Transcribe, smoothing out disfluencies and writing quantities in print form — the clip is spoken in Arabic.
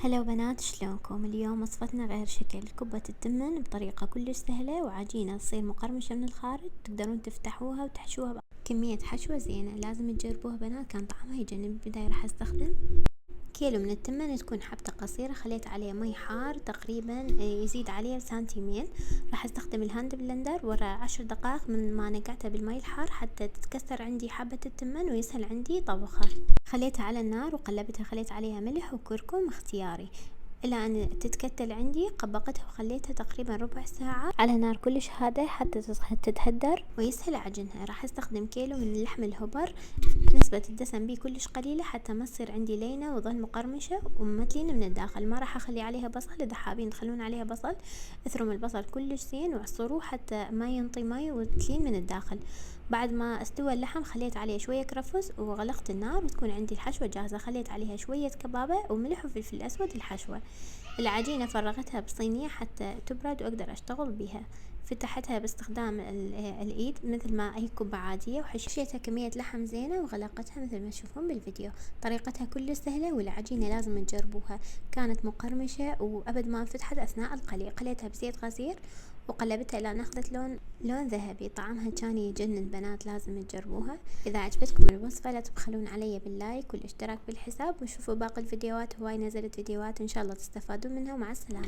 هلا بنات، شلونكم؟ اليوم وصفتنا غير شكل كبة التمن بطريقة كلش سهلة وعجينة تصير مقرمشة من الخارج. تقدرون تفتحوها وتحشوها كمية حشوة زينة. لازم تجربوها بنات، كان طعمها يجنن. بالبداية راح استخدم كيلو من التمن، تكون حبته قصيرة، خليت عليه مي حار تقريبا يزيد عليه سنتيمين. راح استخدم الهاند بلندر. ورا 10 دقائق من ما نقعتها بالمي الحار حتى تتكسر عندي حبة التمن ويسهل عندي طبخها. خليتها على النار وقلبتها، خليت عليها ملح وكركم اختياري الى ان تتكتل عندي. قبقتها وخليتها تقريبا ربع ساعة على نار كلش هادئة حتى تتهدر ويسهل عجنها. راح استخدم كيلو من اللحم الهبر، نسبة الدسم بيه كلش قليلة حتى ما تصير عندي لينة وظل مقرمشة وممتلينة من الداخل. ما راح اخلي عليها بصل، اذا حابين تخلون عليها بصل اثرم البصل كلش زين واعصروه حتى ما ينطي مي وتلين من الداخل. بعد ما استوى اللحم خليت عليه شوية كرفس وغلقت النار وتكون عندي الحشوة جاهزة. خليت عليها شوية كبابة وملح وفلفل اسود الحشوة. العجينة فرغتها بصينية حتى تبرد واقدر اشتغل بها. فتحتها باستخدام الايد مثل ما اي كوبة عادية وحشيتها كمية لحم زينة وغلقتها مثل ما تشوفون بالفيديو. طريقتها كلش سهلة والعجينة لازم تجربوها. كانت مقرمشة وابد ما انفتحت اثناء القلي. قليتها بزيت غزير وقلبتها لان اخذت لون ذهبي. طعمها كان يجنن بنات، لازم تجربوها. اذا عجبتكم الوصفة لا تبخلون علي باللايك والاشتراك بالحساب، وشوفوا باقي الفيديوهات. هواي نزلت فيديوهات ان شاء الله تستفادون منها. ومع السلامة.